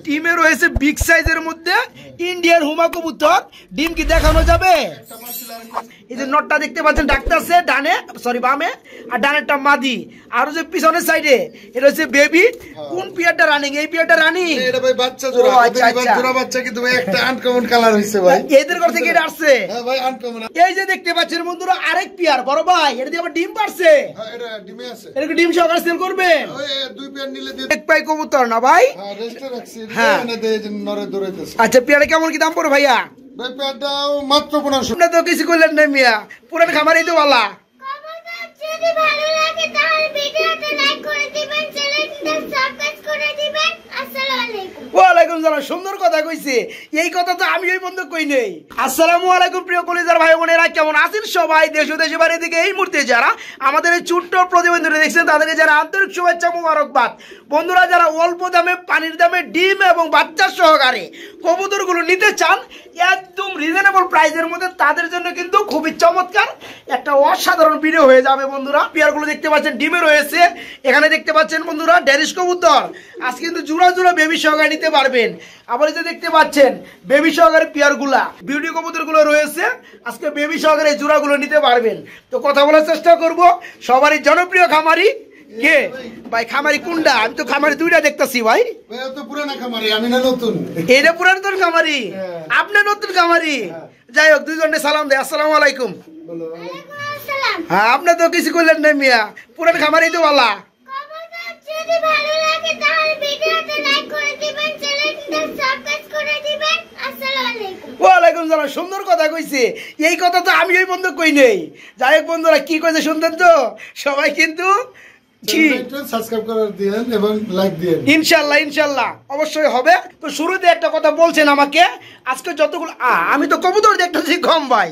ডিমে রয়েছে বিগ সাইজের মধ্যে ইন্ডিয়ান হুমা কবুতর। ডিম কি দেখানো যাবে? এই যে নটটা দেখতে পাচ্ছেন ডাকতেছে ডানে, সরি বামে, আর ডানেরটা মাদি। আর যে পিছনের সাইডে এটা হচ্ছে বেবি। কোন পিয়ারটা রানিং? এই পিয়ারটা রানিং। এটা ভাই বাচ্চা জোড়া। আচ্ছা আচ্ছা, জোড়া বাচ্চা কিন্তু ভাই একটা আনকমন কালার হইছে ভাই। এদের ঘর থেকে এটা আসছে। হ্যাঁ ভাই আনকমন। এই যে দেখতে পাচ্ছেন বন্ধুরা আরেক পিয়ার বড় ভাই, এটা দিয়ে আবার ডিম পারছে। হ্যাঁ এটা ডিমে আছে। এটা কি ডিম সহকারে সেল করবেন? ওই দুই পেয়ার নিলে দিয়ে এক পাই কবুতর না ভাই? হ্যাঁ রেস্টে রাখছি। হ্যাঁ এনে দেই যে নরে দৌড়াইতেছে। আচ্ছা পিয়ারে কেমন কি দাম পড়ে ভাইয়া? ভাই পেয়ারটাও মাত্র 1500। আপনি তো কিছু কইলেন না মিয়া, পুরান খামারই তো वाला। যদি ভালো লাগে তাহলে ভিডিওটা লাইক করে দিবেন, চ্যানেলটা সাবস্ক্রাইব করে দিবেন। আসসালামু আলাইকুম। ওয়ালাইকুম সালাম। সুন্দর কথা কইছে, এই কথা তো আমি ওই বন্ধ কই নেই। আসসালামু আলাইকুম প্রিয় কলিজার ভাই বোনেরা, কেমন আছেন সবাই? দেশ ও দেশের বাইরে থেকে এই মুহূর্তে যারা আমাদের এই ছোট্ট প্রতিবেদনটা দেখছেন তাদেরকে যারা আন্তরিক শুভেচ্ছা মোবারকবাদ। বন্ধুরা যারা অল্প দামে পানির দামে ডিম এবং বাচ্চা সহকারে কবুতরগুলো নিতে চান একদম রিজনেবল প্রাইসের মধ্যে, তাদের জন্য কিন্তু খুবই চমৎকার একটা অসাধারণ ভিডিও হয়ে যাবে বন্ধুরা। পেয়ারগুলো দেখতে পাচ্ছেন ডিমে রয়েছে। এখানে দেখতে পাচ্ছেন বন্ধুরা ড্যানিশ কবুতর। আজকে কিন্তু জোড়া জোড়া বেবি সহকারে নিতে পারবেন। আবার এই যে দেখতে পাচ্ছেন বেবি সহকারে পেয়ারগুলা, বিউটি কবুতরগুলো রয়েছে। আজকে বেবি সহকারে জোড়াগুলো নিতে পারবেন। তো কথা বলার চেষ্টা করব সবারই জনপ্রিয় খামারি কে ভাই? খামারি কোনটা? আমি তো খামারি দুইটা দেখতেছি ভাই। ভাই তো পুরানা খামারি, আমি না নতুন। এটা পুরাতন খামারি, আপনি নতুন খামারি। যাই হোক দুইজনে সালাম দেয়। আসসালামু আলাইকুম। বলো। ওয়ালাইকুম আসসালাম। হ্যাঁ আপনি তো কিছু করলেন না মিয়া, পুরান খামারি তো वाला। যদি ভালো লাগে তাহলে ভিডিওটা লাইক করে দিবেন, চ্যানেলটা সাবস্ক্রাইব করে দিবেন। আসসালামু আলাইকুম। ওয়ালাইকুম সালাম। সুন্দর কথা কইছে, এই কথা তো আমি ওই বন্ধ কই নেই। যাই হোক বন্ধুরা কি কইছে শুনতেন তো সবাই কিন্তু সাবস্ক্রাইব করে দিবেন এবং লাইক দিবেন। ইনশাআল্লাহ ইনশাআল্লাহ অবশ্যই হবে। তো শুরুতে একটা কথা বলছেন আমাকে, আজকে যতগুলো আমি তো কবুতর দেখতেছি কম ভাই।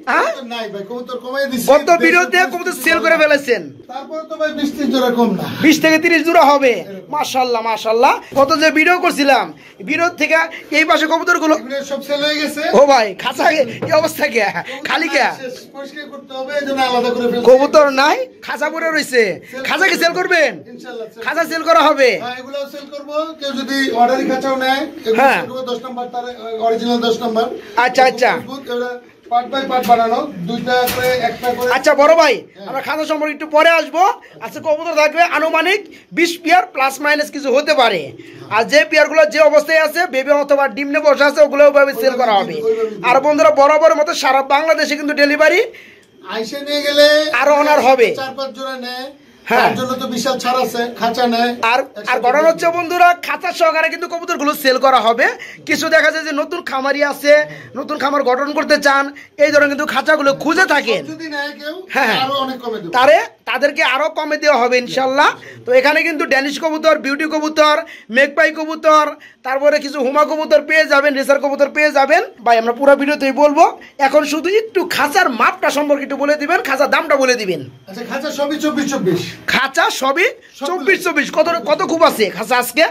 হ্যাঁ নাই ভাই কবুতর কমাই দিছি। কত ভিডিওতে কবুতর সেল করে ফেলেছেন? তারপর তো ভাই 20-30 জোড়া কম না। 20 থেকে 30 জোড়া হবে। মাশাআল্লাহ মাশাআল্লাহ। কত যে ভিডিও করছিলাম, ভিডিও থেকে এই পাশে কবুতরগুলো এগুলো সব সেল হয়ে গেছে। ও ভাই খাঁচা এই অবস্থা কে? খালি কে? পরিষ্কার করতে হবে, এজন্য আলাদা করে ফেলছি। কবুতর নাই, খাঁচা পড়ে রইছে। খাঁচা কি সেল করবেন? ইনশাআল্লাহ খাঁচা সেল করা হবে। হ্যাঁ এগুলো সেল করব। কেউ যদি অর্ডারি খাঁচাও নেয় এগুলো হ্যাঁ। সেল করব 10 নাম্বার, তার অরিজিনাল 10 নাম্বার। আচ্ছা আচ্ছা পার্ট বাই পার্ট বানানো, দুইটা করে একটা করে। আচ্ছা বড় ভাই আমরা খাঁচা সম্পর্কে একটু পরে আসবো। আচ্ছা কবুতর থাকবে আনুমানিক 20 পেয়ার, প্লাস মাইনাস কিছু হতে পারে। আর যে পেয়ারগুলো যে অবস্থায় আছে বেবি অথবা ডিমনে বসে আছে ওগুলো ওইভাবে সেল করা হবে। আর বন্ধুরা বরাবর মতো সারা বাংলাদেশে কিন্তু ডেলিভারি আইসে নিয়ে গেলে আরো অনার হবে। 4-5 জোড়া নেয়, হ্যাঁ। তার জন্য তো বিশাল ছাড় আছে। খাঁচা নেয় আর ঘটনা হচ্ছে বন্ধুরা খাঁচা সহকারে কিন্তু কবুতরগুলো সেল করা হবে। কিছু দেখা যায় যে নতুন খামারি আছে, নতুন খামার গঠন করতে চান, এই ধরনের কিন্তু খাঁচাগুলো খুঁজে থাকেন। যদি নেয় কেউ হ্যাঁ আরো অনেক কমে দেব। তাদেরকে আরো কমে দেওয়া হবে ইনশাল্লাহ। তো এখানে কিন্তু ড্যানিশ কবুতর, বিউটি কবুতর, মেঘপাই কবুতর, তারপরে কিছু হুমা কবুতর পেয়ে যাবেন, রেসার কবুতর পেয়ে যাবেন। ভাই আমরা পুরো ভিডিওতেই বলবো। এখন শুধু একটু খাঁচার মাপটা সম্পর্কে একটু বলে দিবেন, খাঁচার দামটা বলে দিবেন। আচ্ছা খাঁচা সবই 24-24। খাঁচা সবই 24-24। কত খুব আছে খাঁচা আজকে?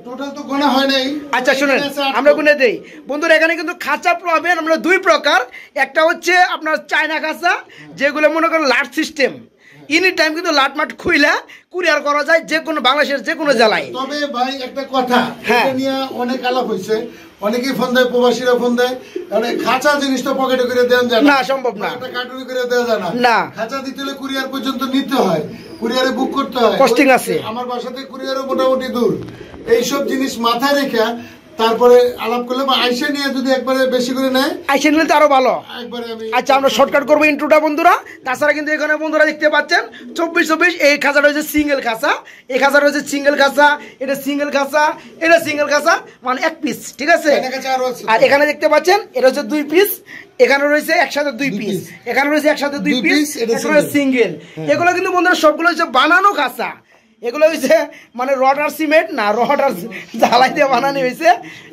টোটাল তো গোনা হয় নাই। আচ্ছা শুনেন আমরা গুনে দেই বন্ধুরা। এখানে কিন্তু খাঁচা পাবেন আমরা দুই প্রকার। একটা হচ্ছে আপনার চায়না খাঁচা, যেগুলো মনে করেন লাট সিস্টেম, এনি টাইম কিন্তু লাট মাট খুইলা কুরিয়ার করা যায় যে কোনো বাংলাদেশের যে কোনো জেলায়। তবে ভাই একটা কথা, হ্যাঁ। এটা নিয়ে অনেক আলাপ হয়েছে, অনেকেই ফোন দেয়, প্রবাসীরা ফোন দেয়, মানে খাঁচা জিনিসটা পকেটে করে দেন যায় না, সম্ভব না। একটা কার্টুনে করে দেওয়া যায় না। খাঁচা দিতে হলে কুরিয়ার পর্যন্ত নিতে হয়, কুরিয়ারে বুক করতে হয়, কস্টিং আছে। আমার বাসা থেকে কুরিয়ারও মোটামুটি দূর। এইসব জিনিস মাথায় রেখে তারপরে আলাপ করলে বা আইসা নিয়ে যদি একবারে বেশি করে নেয়, আইসা নিলে তো আরো ভালো। একবারে আমি আচ্ছা আমরা শর্টকাট করবো ইন্ট্রোটা বন্ধুরা। তাছাড়া কিন্তু এখানে বন্ধুরা দেখতে পাচ্ছেন 24-24। এই খাঁচাটা হচ্ছে সিঙ্গেল খাঁচা, এই খাঁচাটা হচ্ছে সিঙ্গেল খাঁচা, এটা সিঙ্গেল খাঁচা, এটা সিঙ্গেল খাঁচা, মানে এক পিস, ঠিক আছে। আর এখানে দেখতে পাচ্ছেন এটা হচ্ছে 2 পিস, এখানে রয়েছে একসাথে 2 পিস, এখানে রয়েছে একসাথে 2 পিস, এখানে সিঙ্গেল। এগুলো কিন্তু বন্ধুরা সবগুলো হচ্ছে বানানো খাঁচা। এগুলো হচ্ছে মানে রড আর সিমেন্ট না, রড আর জ্বালাই দিয়ে বানানো হয়েছে।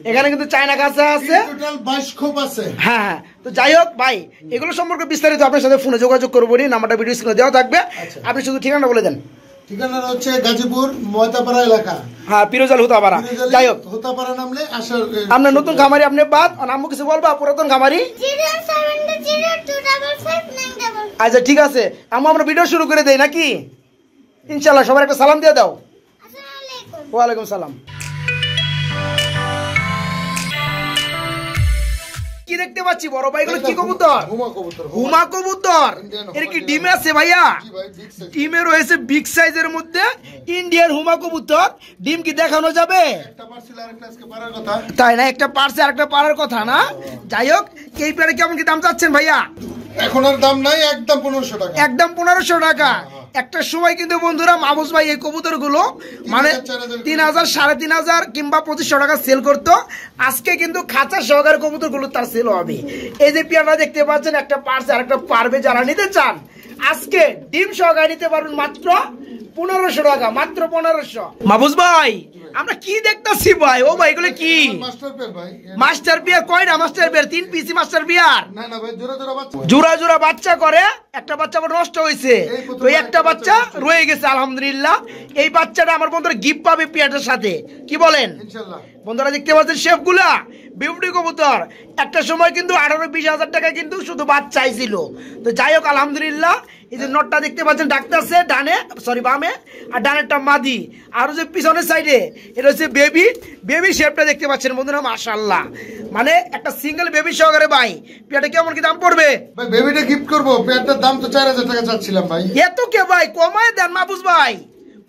এখানে কিন্তু চায়না খাঁচা আছে, টোটাল 22 খোপ আছে। হ্যাঁ। তো যাই হোক ভাই এগুলো সম্পর্কে বিস্তারিত আপনার সাথে ফোনে যোগাযোগ করবো, নাম্বারটা ভিডিও স্ক্রিনে দেওয়া থাকবে। আপনি শুধু ঠিকানা বলে দেন। ঠিকানা হচ্ছে গাজীপুর ময়তাপাড়া এলাকা। হ্যাঁ পিরোজাল হুতাপাড়া। যাই হোক হুতাপাড়া নামলে আসার। আপনার নতুন খামারি আপনি বাদ নামও কিছু বলবা, পুরাতন খামারি। 072022599. আচ্ছা ঠিক আছে আমরা ভিডিও শুরু করে দেই নাকি? ইনশাল্লাহ সবার একটা সালাম দিয়ে দাও। আসসালামু আলাইকুম। ওয়ালাইকুম সালাম। দেখতে পাচ্ছি বড় ভাই, এগুলো কি কবুতর? হুমা কবুতর। এর কি ডিমে আছে ভাইয়া? ডিমে রয়েছে বিগ সাইজের মধ্যে ইন্ডিয়ান হুমা কবুতর। ডিম কি দেখানো যাবে? তাই না, একটা পারছে আর একটা পারার কথা না। যাই হোক, এই পেয়ারে কেমন কি দাম চাচ্ছেন ভাইয়া? এখন আর দাম নাই, একদম 1500 টাকা। একদম 1500 টাকা। একটা সময় কিন্তু বন্ধুরা মাহবুব ভাই এই কবুতর গুলো মানে 3000, 3500 কিংবা 2500 টাকা সেল করতো। আজকে কিন্তু খাঁচা সহকারে কবুতর গুলো তার সেল হবে। এই যে পেয়ারটা দেখতে পাচ্ছেন, একটা পারছে আর একটা পারবে। যারা নিতে চান আজকে ডিম সহকারে নিতে পারবেন মাত্র 1500 টাকা, মাত্র 1500। মাহবুব ভাই আমরা কি দেখতেছি ভাই? ও ভাই এগুলো কি? মাস্টার পেয়ার ভাই। মাস্টার পেয়ার কয়টা মাস্টার পেয়ার? 3 পিসি মাস্টার পেয়ার। না না ভাই, জোড়া জোড়া বাচ্চা। জোড়া জোড়া বাচ্চা করে। একটা বাচ্চা আবার নষ্ট হয়েছে, তো একটা বাচ্চা রয়ে গেছে আলহামদুলিল্লাহ। এই বাচ্চাটা আমার বন্ধুরা গিফট পাবে পেয়ারটার সাথে, কি বলেন? ইনশাআল্লাহ। বন্ধুরা দেখতে পাচ্ছেন শেফ গুলা বিউটি কবুতর। একটা সময় কিন্তু 18-20 হাজার টাকা কিন্তু শুধু বাচ্চাই ছিল। তো যাই হোক আলহামদুলিল্লাহ। এই যে নটটা দেখতে পাচ্ছেন ডাকতেছে ডানে, সরি বামে, আর ডানেরটা মাদি। আর যে পিছনের সাইডে এটা হচ্ছে বেবি। বেবি শেপটা দেখতে পাচ্ছেন বন্ধুরা, মাশাআল্লাহ। মানে একটা সিঙ্গেল বেবি সহকারে ভাই পেয়ারটা কেমন কি দাম পড়বে? ভাই বেবিটা গিফট করবো, পেয়ারটার দাম তো 4000 টাকা চাচ্ছিলাম ভাই। এত কে ভাই? কমায় দেন মাহবুব ভাই,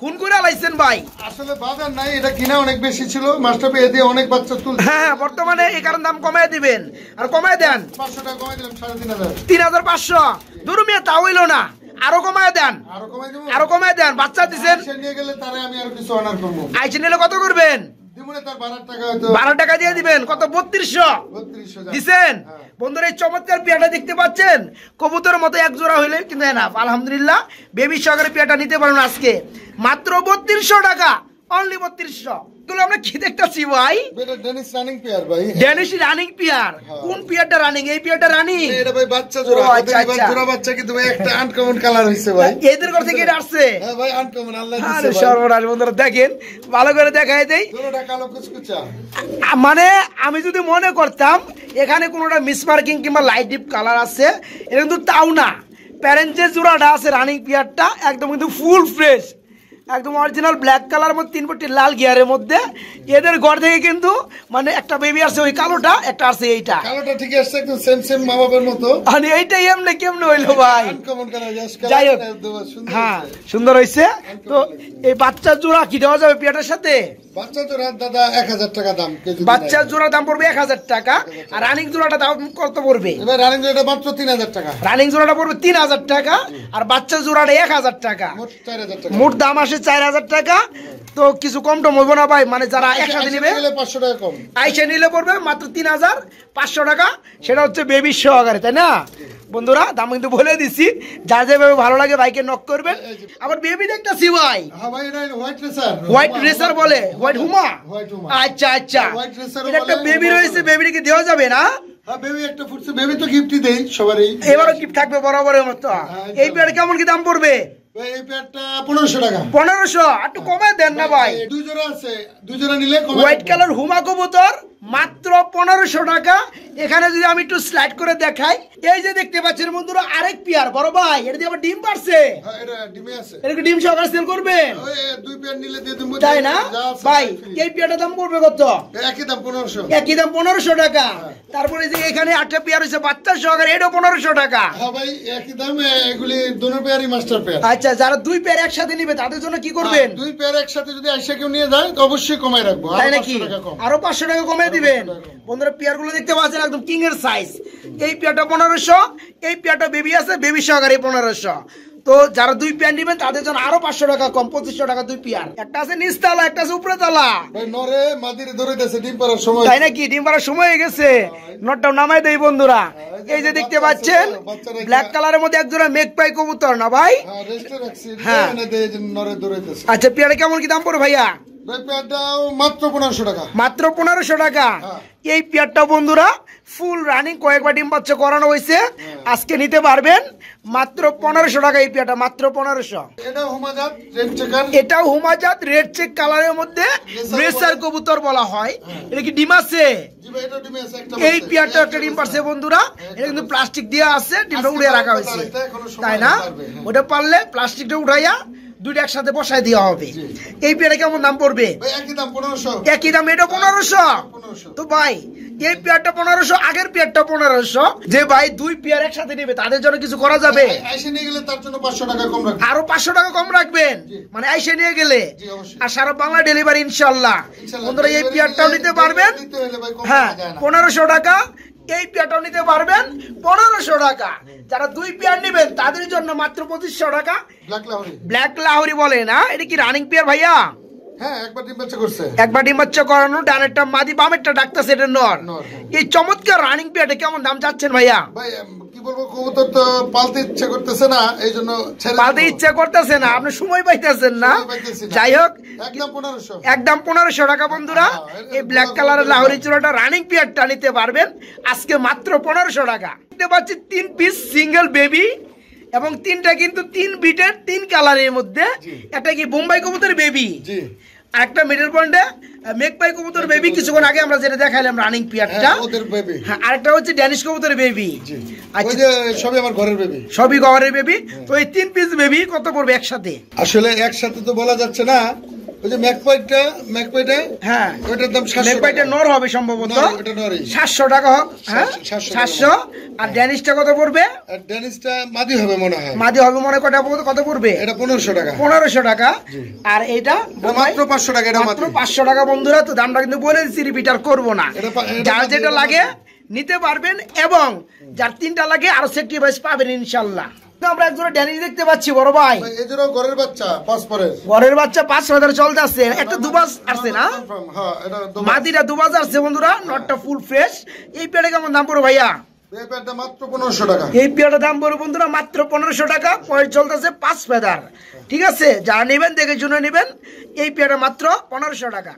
খুন করে লাইছেন ভাই। আসলে বাজার নাই, এটা কিনা অনেক বেশি ছিল। মাস্টার পেয়ে দিয়ে অনেক বাচ্চা তুলছে। হ্যাঁ বর্তমানে এই কারণ দাম কমায় দিবেন। আর কমায় দেন 500 টাকা কমাই দিলাম, 3500। 3500 দুরুমিয়া তা হইল না, আরো কমায় দেন, আরো কমাই দেবো। আরো কমায় দেন। বাচ্চা দিছেন, সে নিয়ে গেলে তারে আমি আরো কিছু অনার করবো। আইসে নিলে কত করবেন? দিমুনে তার 12 টাকা হয়তো। 12 টাকা দিয়ে দিবেন। কত? 3200 3200 দিছেন। বন্ধুরা এই চমৎকার পেয়ারটা দেখতে পাচ্ছেন, কবুতরের মতো এক জোড়া হইলে কিন্তু এনাফ। আলহামদুলিল্লাহ বেবি সহকারে পেয়ারটা নিতে পারেন আজকে মাত্র 3200 টাকা, অনলি 3200। এগুলো আমরা কি দেখতেছি ভাই? এটা ডেনিশ রানিং পেয়ার ভাই। Danish running pair. কোন পেয়ারটা রানিং? এই পেয়ারটা রানিং। এটা ভাই বাচ্চা জোড়া। ও, আচ্ছা, আচ্ছা। জোড়া বাচ্চা কিন্তু ভাই একটা আনকমন কালার হইছে ভাই। এদের ঘর থেকে এটা আসছে? হ্যাঁ ভাই আনকমন, আল্লাহ আরে দিছে ভাই। সর্বনাশ। বন্ধুরা দেখেন, ভালো করে দেখাই দেই। জোড়াটা কালো কুচকুচা। মানে আমি যদি মনে করতাম এখানে কোনোটা মিসমার্কিং কিংবা লাইট ডিপ কালার আছে, এটা কিন্তু তাও না। প্যারেন্ট যে জোড়াটা আছে রানিং পেয়ারটা একদম কিন্তু ফুল ফ্রেশ, একদম অরিজিনাল ব্ল্যাক কালার মধ্যে 3 পটি লাল গিয়ারের মধ্যে। এদের ঘর থেকে কিন্তু মানে একটা বেবি আসছে ওই কালোটা, একটা আসছে এইটা। কালোটা ঠিক আছে, একদম সেম মা বাবার মতো। মানে এইটাই এমনি কেমনে হইলো ভাই? Uncommon colour. যাই হোক, হ্যাঁ সুন্দর হয়েছে। তো এই বাচ্চার জোড়া কি দেওয়া যাবে পেয়ারটার সাথে? বাচ্চা জোড়া দাদা 1000 টাকা দাম কেজি। বাচ্চার জোড়া দাম পড়বে 1000 টাকা। আর রানিং জোড়াটা দাম কত পড়বে? এবার রানিং জোড়াটা মাত্র 3000 টাকা। রানিং জোড়াটা পড়বে 3000 টাকা, আর বাচ্চা জোড়াটা 1000 টাকা। মোট 4000 টাকা। মোট দাম আসে 4000 টাকা। তো কিছু কম টম হইব না ভাই? মানে যারা একসাথে নিবে 500 টাকা কম। আইসে নিলে পড়বে মাত্র 3500 টাকা। সেটা হচ্ছে বেবি সহকারে, তাই না বন্ধুরা? দাম কিন্তু বলে দিচ্ছি, যার যেভাবে ভালো লাগে বাইকে নক করবেন। আবার বেবি দেখতেছি ভাই, হ্যাঁ ভাই এটা হোয়াইট রেসার। হোয়াইট রেসার বলে, হোয়াইট হুমা। হোয়াইট হুমা। আচ্ছা আচ্ছা, হোয়াইট রেসার এটা একটা বলে। বেবি রয়েছে, বেবিটা কি দেওয়া যাবে না? হ্যাঁ বেবি একটা ফুটছে, বেবি তো গিফটই দেই সবারই। এবারও গিফট থাকবে বরাবরের মতো। এই পেয়ার কেমন কি দাম পড়বে? ভাই এই পেয়ারটা 1500 টাকা। 1500 একটু কমায় দেন না ভাই? দুই জোড়া আছে, দুই জোড়া নিলে কমাই হোয়াইট দেব। কালার হুমা কবুতর মাত্র 1500 টাকা। এখানে যদি আমি একটু স্লাইড করে দেখাই, এই যে দেখতে পাচ্ছেন বন্ধুরা আরেক পেয়ার বড় ভাই, এটা দিয়ে আবার ডিম পারছে। হ্যাঁ এটা ডিমে আছে। এটা কি ডিম সহকারে সেল করবেন? ওই দুই পেয়ার নিলে দিয়ে দেব। তাই না ভাই? এই পেয়ারটার দাম পড়বে কত? একই দাম 1500। একই দাম 1500 টাকা। তারপরে যে এখানে 8টা পেয়ার হয়েছে বাচ্চা সহকারে, এটাও 1500 টাকা। হ্যাঁ ভাই একই দাম। এগুলি দুটো পেয়ারই মাস্টার পেয়ার। আচ্ছা, যারা দুই পেয়ার একসাথে নিবে তাদের জন্য কি করবেন? দুই পেয়ার একসাথে যদি আইসা কেউ নিয়ে যায় তো অবশ্যই কমাই রাখবো। তাই আরো নাকি? 500 টাকা কম। আরো 500 টাকা কমে দিবেন। বন্ধুরা পেয়ার গুলো দেখতে পাচ্ছেন একদম কিং এর সাইজ। এই পেয়ারটা 1500, এই পেয়ারটা বেবি আছে, বেবি সহকারে 1500। তো যারা দুই পেয়ার নিবেন তাদের জন্য আরো 500 টাকা কম, 2500 টাকা দুই পেয়ার। একটা আছে নিচতলা, একটা আছে উপরে তলা। ভাই নরে মাদিরে ধরে দিয়েছে ডিম পাড়ার সময়। তাই নাকি? ডিম পাড়ার সময় হয়ে গেছে। নটটাও নামাই দেই বন্ধুরা। এই যে দেখতে পাচ্ছেন ব্ল্যাক কালারের মধ্যে একজোড়া মেঘপাই কবুতর না ভাই? হ্যাঁ রেস্টে রাখছি। হ্যাঁ। এনে দেয় যে নরে ধরে দিয়েছে। আচ্ছা পেয়ারে কেমন কি দাম পড়ে ভাইয়া? ভাই পেয়ারটাও মাত্র 1500 টাকা। মাত্র 1500 টাকা। হ্যাঁ। এই পেয়ারটা বন্ধুরা ফুল রানিং, কয়েকবার ডিম বাচ্চা করানো হয়েছে। আজকে নিতে পারবেন মাত্র 1500 টাকা। এই পেয়ারটা মাত্র 1500। এটা হুমাজাত রেড চেকার। এটাও হুমাজাত রেড চেক কালারের মধ্যে রেসার কবুতর বলা হয়। এটা কি ডিম আছে? জি ভাই এটা ডিমে আছে একটা। এই পেয়ারটা একটা ডিম পারছে বন্ধুরা। এটা কিন্তু প্লাস্টিক দিয়ে আছে, ডিমটা উড়িয়ে রাখা হয়েছে, তাই না? ওটা পারলে প্লাস্টিকটা উঠাইয়া দুইটা একসাথে বসায় দেওয়া হবে। এই পেয়ারে কেমন দাম পড়বে? ভাই একই দাম 1500। একই দাম, এটা 1500। তো ভাই এই পেয়ারটা 1500, আগের পেয়ারটা 1500। যে ভাই 2 পেয়ার একসাথে নেবে তাদের জন্য কিছু করা যাবে? আইসে নিয়ে গেলে তার জন্য 500 টাকা কম রাখবেন। আরো 500 টাকা কম রাখবেন, মানে আইসে নিয়ে গেলে। জি, অবশ্যই। আর সারা বাংলা ডেলিভারি ইনশাআল্লাহ। বন্ধুরা এই পেয়ারটাও নিতে পারবেন। নিতে হলে ভাই কম হ্যাঁ, যায় না। 1500 টাকা। এই পেয়ারটাও নিতে পারবেন 1500 টাকা। যারা 2 পেয়ার নেবেন তাদের জন্য মাত্র 2500 টাকা। ব্ল্যাক লাহোরি। ব্ল্যাক লাহোরি বলে না, এটা কি রানিং পেয়ার ভাইয়া? হ্যাঁ, একবার ডিম বাচ্চা করছে। একবার ডিম বাচ্চা করানো, ডানেরটা মাদি, বামেরটা ডাকতেছে এটা নর। নর, হ্যাঁ। এই চমৎকার রানিং পেয়ারটা কেমন দাম চাচ্ছেন ভাইয়া? ভাই কি বলবো, কবুতর তো পালতে ইচ্ছা করতেছে না, এই জন্য ছেড়ে পালতে দিবো। ইচ্ছা করতেছে না, আপনি সময় পাইতেছেন না। সময় পাইতেছি না। যাই হোক, একদম 1500। একদম 1500 টাকা বন্ধুরা। হ্যাঁ, এই ব্ল্যাক কালারের লাহোরি চূড়াটা রানিং পেয়ারটা নিতে পারবেন আজকে মাত্র 1500 টাকা। দেখতে পাচ্ছি 3 পিস সিঙ্গেল বেবি, এবং 3টা কিন্তু 3 বিটের 3 কালারের মধ্যে। একটা কি বোম্বাই কবুতর বেবি, জি। আর একটা মিডল পয়েন্টে মেঘপাই কবুতর বেবি। কিছুক্ষণ আগে আমরা যেটা দেখাইলাম রানিং পেয়ারটা, হ্যাঁ, ওদের বেবি। হ্যাঁ, আরেকটা হচ্ছে ড্যানিশ কবুতর বেবি। জি। আচ্ছা, ওই যে সবই আমার ঘরের বেবি। সবই গহরের বেবি। তো এই 3 পিস বেবি কত পড়বে একসাথে? আসলে একসাথে তো বলা যাচ্ছে না। ওই যে ম্যাকপাইটা হ্যাঁ, ওইটার দাম 700 মেঘপাইটা টাকা। নর হবে সম্ভবত। নর, ওটা নরই। 700 টাকা হোক। হ্যাঁ, 700 700। আর ড্যানিশটা কত পড়বে? আর ড্যানিশটা মাদি হবে মনে হয়। মাদি হবে মনে হয়, কত পড়বে? এটা 1500 টাকা। 1500 টাকা। আর এটা মাত্র 500 টাকা, এটা মাত্র মাত্র 500 টাকা। বন্ধুরা তো দামটা কিন্তু বলে দিচ্ছি, রিপিটার করবো না। এটা যার মাদি, যেটা এটা লাগে মাদি। নিতে পারবেন, এবং যার 3টা লাগে আরো সেফটি ভাইস পাবেন ইনশাল্লাহ। তো আমরা একজোড়া ড্যানিশ দেখতে পাচ্ছি বড় ভাই। এই যে ঘরের বাচ্চা পরের। ঘরের বাচ্চা 5-6 চলতে আসছে। একটা দুবাজ আসছে না, হ্যাঁ, এটা মাদিটা দুবাজ আসছে বন্ধুরা, নটটা ফুল ফ্রেশ। এই পেয়ারে কেমন দাম পড়ো ভাইয়া? এই প্যান্টটা মাত্র 1500 টাকা। এই পেয়ারটার দাম পড়বে বন্ধুরা মাত্র 1500 টাকা। পরে চলতেছে 5 ফেদার। ঠিক আছে, যারা নেবেন দেখে শুনে নেবেন। এই পেয়ারটা মাত্র 1500 টাকা।